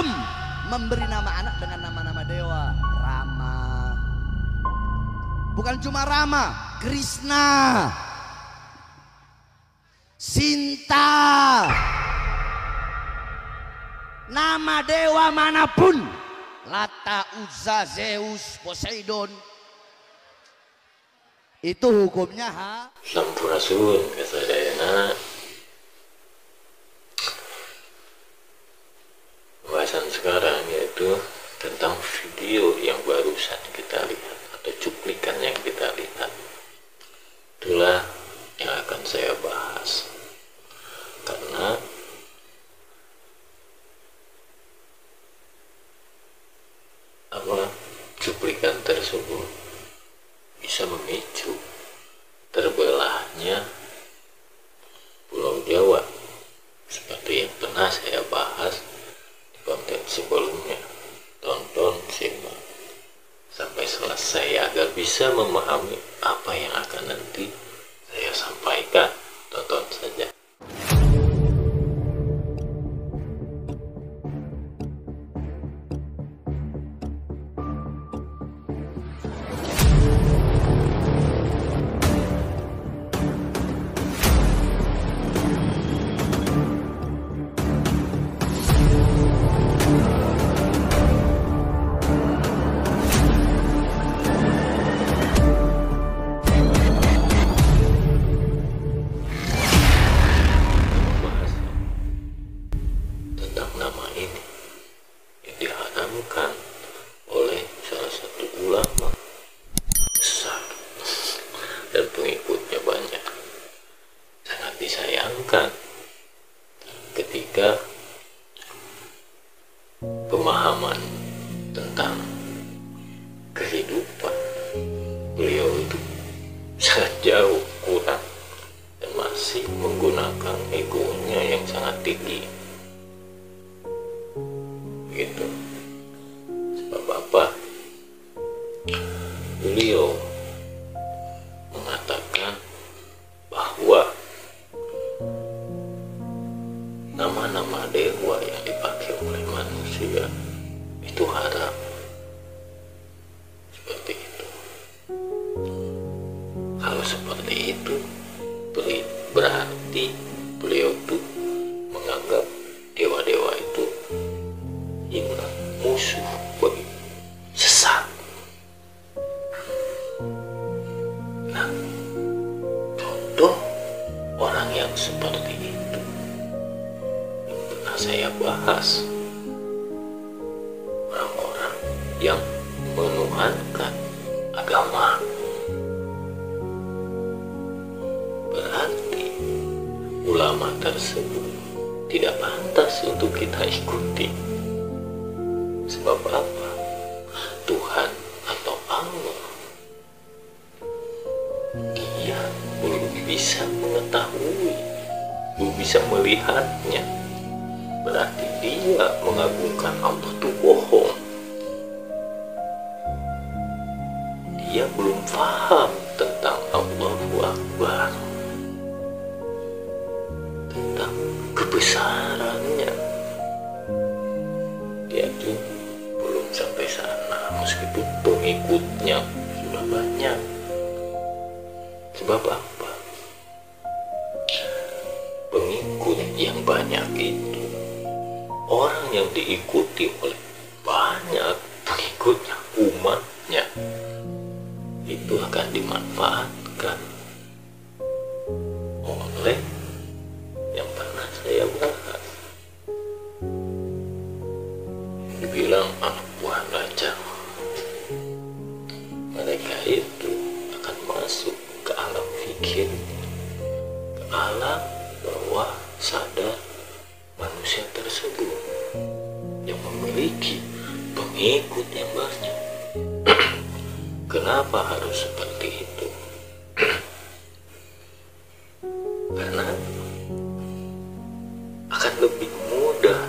haram memberi nama anak dengan nama-nama dewa. Rama, bukan cuma Rama, Krishna, Sinta, nama dewa manapun, Lata, Uzza, Zeus, Poseidon, itu hukumnya Sampurasun kata Dayana. Pembahasan sekarang yaitu tentang video yang barusan kita lihat atau cuplikan yang kita lihat. Itulah yang akan saya bahas, karena cuplikan tersebut bisa memicu terbelahnya Pulau Jawa seperti yang pernah saya bahas di konten sebelumnya. Tonton, simak sampai selesai agar bisa memahami apa yang akan nanti saya sampaikan. Tonton saja. Oleh salah satu ulama besar dan pengikutnya banyak. Sangat disayangkan ketika pemahaman tentang kehidupan beliau itu sangat jauh kurang dan masih menggunakan egonya yang sangat tinggi. Gitu. Bapak, beliau mengatakan bahwa nama-nama dewa yang dipakai oleh manusia itu haram. Seperti itu. Kalau seperti itu, berarti beliau tuh menganggap dewa-dewa itu hina, musuh, sesat. Nah, contoh orang yang seperti itu yang pernah saya bahas, orang-orang yang menuhankan agama, berarti ulama tersebut tidak pantas untuk kita ikuti. Sebab apa? Tuhan atau Allah, dia belum bisa mengetahui, belum bisa melihatnya. Berarti dia mengagungkan Allah itu bohong. Dia belum paham tentang Allahu Akbar, tentang kebesarannya. Dia tuh belum sampai sana, meskipun pengikutnya sudah banyak. Sebab apa? Pengikut yang banyak itu orang yang diikuti oleh banyak pengikutnya, umatnya, itu akan dimanfaatkan oleh yang pernah saya bahas. Dibilang anak buah raja, mereka itu akan masuk ke alam fikir, ke alam bawah sadar manusia tersebut yang memiliki pengikut yang banyak. Kenapa harus seperti itu? Karena akan lebih mudah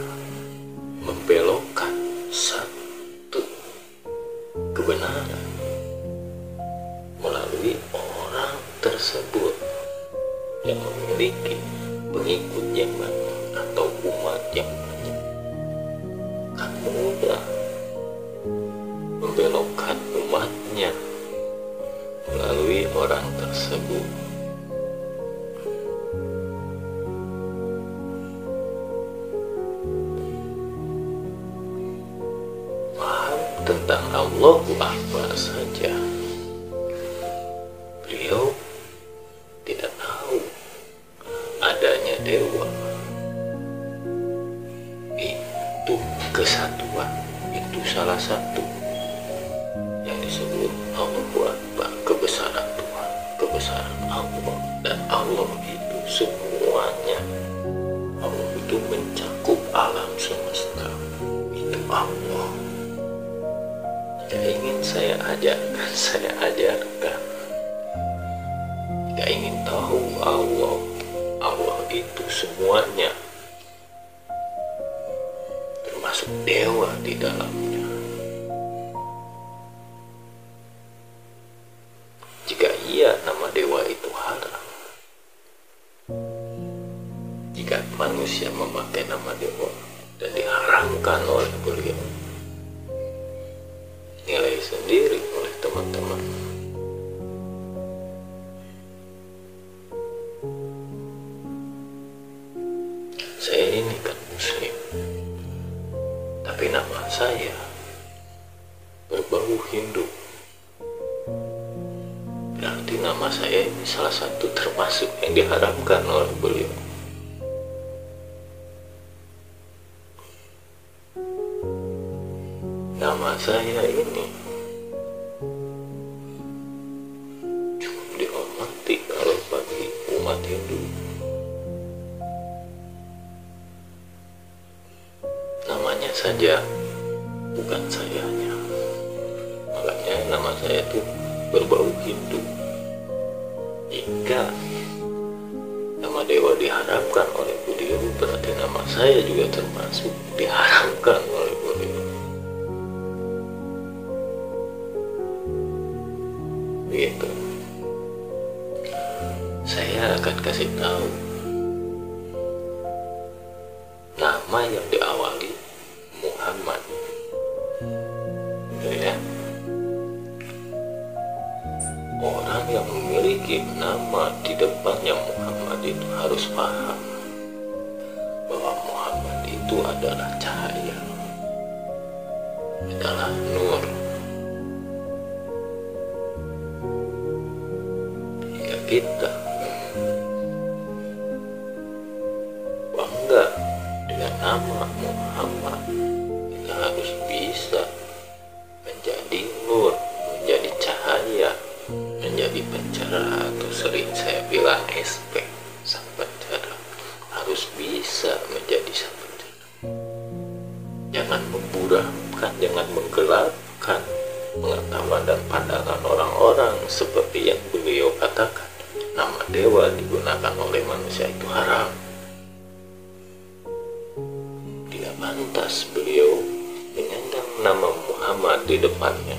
membelokkan satu kebenaran melalui orang tersebut yang memiliki pengikut yang banyak atau umat yang banyak. Kan tersebut. Paham tentang Allahu Akbar saja, beliau tidak tahu adanya dewa. Itu kesatuan, itu salah satu yang disebut Allahu Akbar, kebesaran Tuhan, kebesaran Allah. Dan Allah itu semuanya. Allah itu mencakup alam semesta. Itu Allah. Jika ingin saya ajarkan, saya ajarkan. Jika ingin tahu Allah, Allah itu semuanya, termasuk dewa di dalamnya. Jika iya, nama dewa itu haram. Jika manusia memakai nama dewa dan diharamkan oleh beliau, nilai sendiri oleh teman-teman. Saya ini kan muslim, tapi nama saya berbau Hindu. Berarti nama saya ini salah satu termasuk yang diharamkan oleh beliau. Nama saya ini cukup dihormati kalau bagi umat Hindu. Namanya saja, bukan sayanya. Makanya nama saya itu berbau Hindu. Jika nama dewa diharamkan oleh beliau, berarti nama saya juga termasuk diharamkan oleh beliau. Begitu. Saya akan kasih tahu nama yang diawali Muhammad. Ya. Orang yang memiliki nama di depannya Muhammad itu harus paham bahwa Muhammad itu adalah cahaya, adalah nur. Jika kita bangga dengan nama Muhammad, kita harus bisa menjadi nur, menjadi cahaya, menjadi pencerah, atau sering saya bilang SP, sang pencerah. Harus bisa menjadi sang pencerah. Jangan memburamkan, jangan menggelapkan pengetahuan dan pandangan orang-orang seperti yang beliau katakan. Nama dewa digunakan oleh manusia itu haram. Tidak pantas beliau menyandang nama Muhammad di depannya.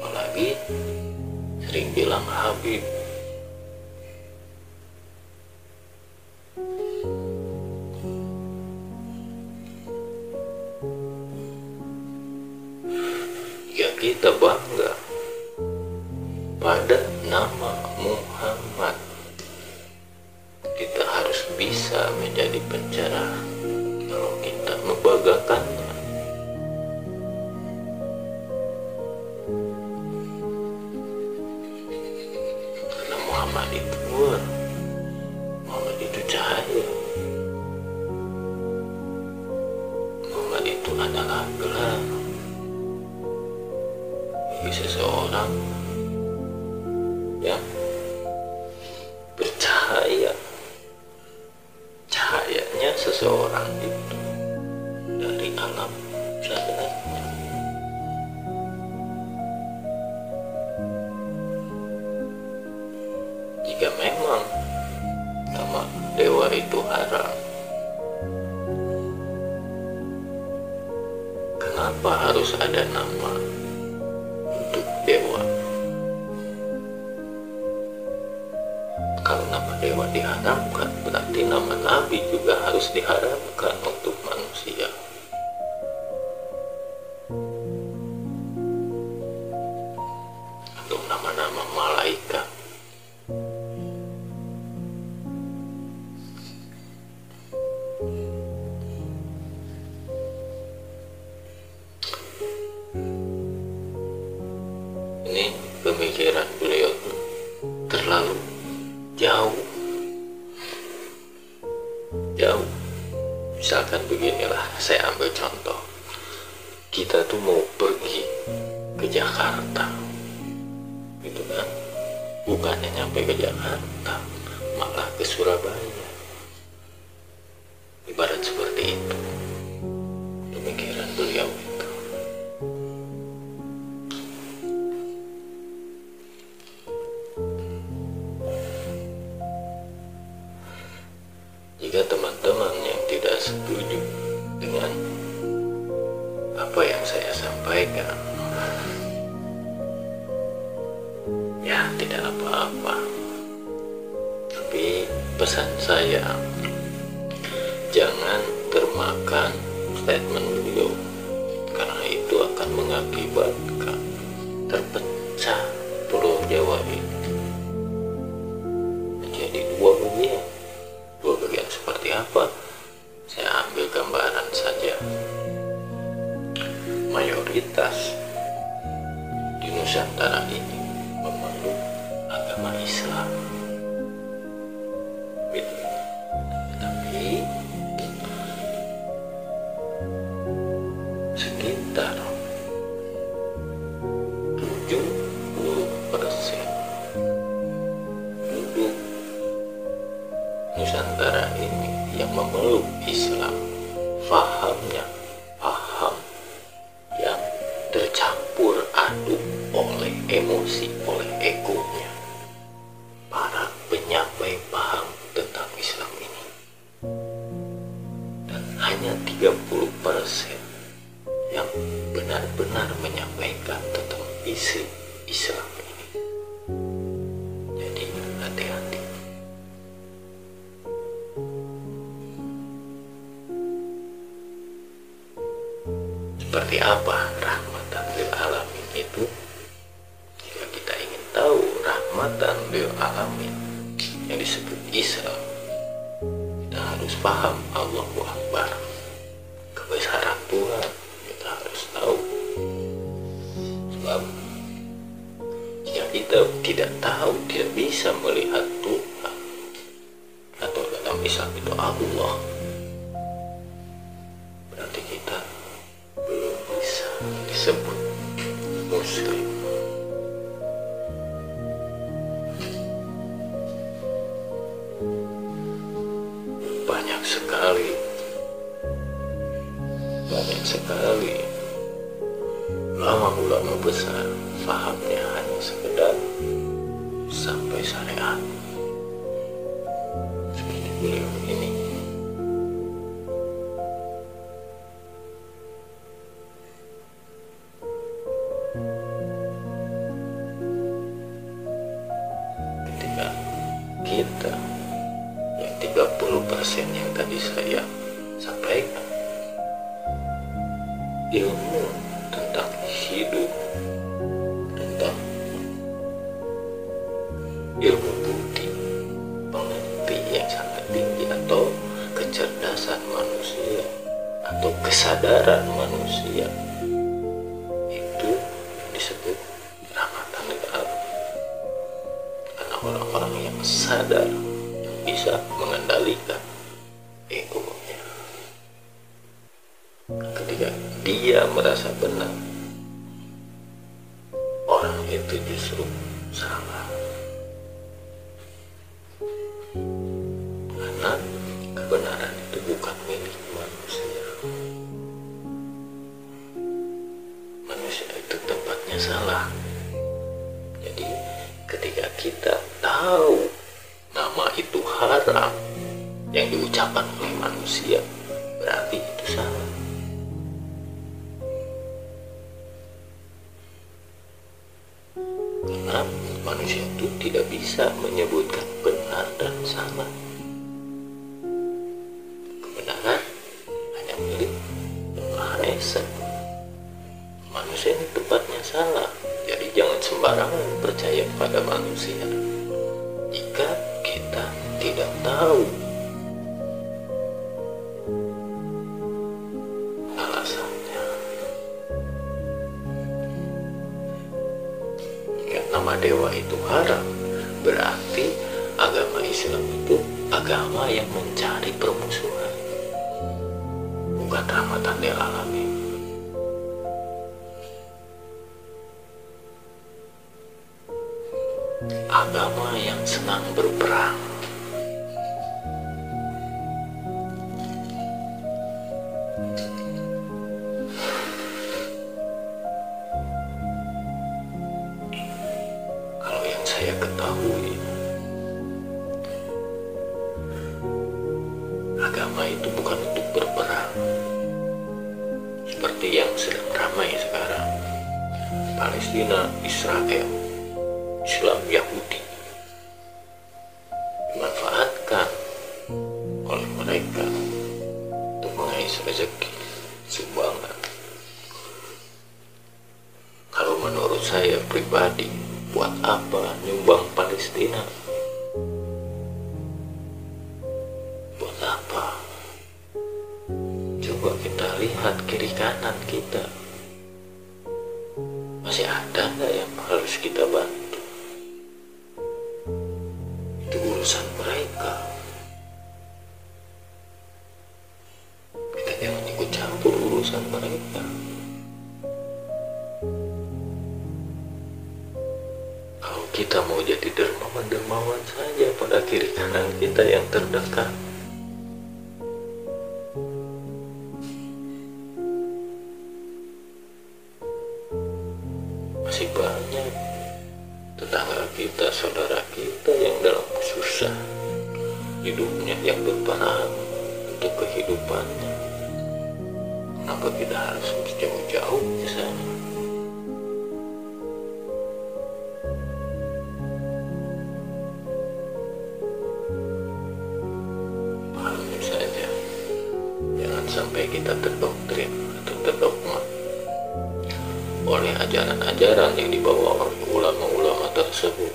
Apalagi sering bilang Habib. Jika kita bangga pada nama Muhammad, kita harus bisa menjadi pencerah. Kalau kita membanggakannya, karena Muhammad itu nur, Muhammad itu cahaya, Muhammad itu adalah gelar bagi seseorang yang bercahaya. Cahayanya seseorang itu dari alam sadarnya. Jika memang nama dewa itu haram, kenapa harus ada nama untuk dewa? Kalau nama dewa diharamkan, berarti nama nabi juga harus diharamkan untuk manusia. nama malaikat. Ini pemikiran beliau terlalu jauh. Misalkan beginilah, saya ambil contoh. Kita tuh mau pergi ke Jakarta, gitu kan? Bukannya nyampe ke Jakarta, malah ke Surabaya. Ibarat seperti itu pemikiran beliau itu. Jika teman-teman yang tidak setuju dengan apa yang saya sampaikan, ya tidak apa-apa. Tapi pesan saya, jangan termakan statement beliau, karena itu akan mengakibatkan terpecah Pulau Jawa itu menjadi dua bagian. Dua bagian seperti apa? Saya ambil gambaran saja. Mayoritas di Nusantara ini memeluk agama Islam, gitu. Tapi sekitar 70% penduduk Nusantara ini yang memeluk Islam, fahamnya paham yang tercampur aduk oleh emosi, oleh egonya para penyampai paham tentang Islam ini. Dan hanya 30% yang benar-benar menyampaikan tentang isi Islam ini. Jadi hati-hati. Seperti apa rahmatan lil alamin itu? Jika kita ingin tahu rahmatan lil alamin yang disebut Islam, kita harus paham Allahu Akbar, kebesaran Tuhan. Kita harus tahu. Sebab jika kita tidak tahu, tidak bisa melihat Tuhan, atau dalam Islam itu Allah, berarti kita belum bisa disebut Muslim. Banyak sekali ulama-ulama besar fahamnya hanya sekedar sampai syariat, seperti beliau ini. Ketika kita yang 30% yang tadi saya sampaikan, ilmu tentang hidup, tentang ilmu budi, pengerti yang sangat tinggi, atau kecerdasan manusia, atau kesadaran manusia, itu disebut rahmatan lil alamin. Karena orang-orang yang sadar, yang bisa mengendalikan egonya, ketika dia merasa benar, orang itu justru salah. Karena kebenaran itu bukan milik manusia. Manusia itu tempatnya salah. Jadi ketika kita tahu nama itu haram yang diucapkan oleh manusia, berarti itu salah. Karena manusia itu tidak bisa menyebutkan benar dan salah. Kebenaran hanya milik Yang Maha Esa. Manusia ini tempatnya salah. Jadi jangan sembarangan percaya pada manusia jika kita tidak tahu alasannya. Jika nama dewa itu haram, berarti agama Islam itu agama yang mencari permusuhan, bukan rahmatan lil alamin. Agama yang senang berperang. Kalau yang saya ketahui, agama itu bukan untuk berperang seperti yang sedang ramai sekarang. Palestina, Israel, Islam, Yahudi dimanfaatkan oleh mereka untuk mengais rezeki sumbangan. Kalau menurut saya pribadi, buat apa nyumbang Palestina? Buat apa? Coba kita lihat kiri kanan kita, masih ada nggak yang harus kita bantu? Itu urusan mereka. Kita jangan ikut campur urusan mereka. Kalau kita mau jadi dermawan saja pada kiri kanan kita yang terdekat. Masih banyak tetangga kita, saudara kita yang dalam susah hidupnya, yang berperang untuk kehidupannya. Kenapa kita harus jauh-jauh ke sana? Pahami saja, jangan sampai kita terdoktrin atau terdogma oleh ajaran-ajaran yang dibawa oleh ulama-ulama tersebut,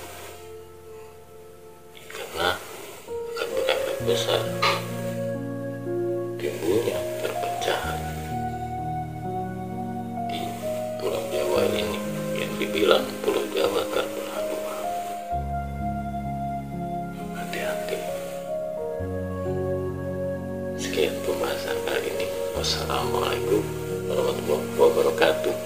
karena akan berakibat besar timbulnya perpecahan di Pulau Jawa ini yang dibilang Pulau Jawa terbelah dua. Hati-hati. Sekian pembahasan kali ini. Wassalamualaikum warahmatullahi wabarakatuh.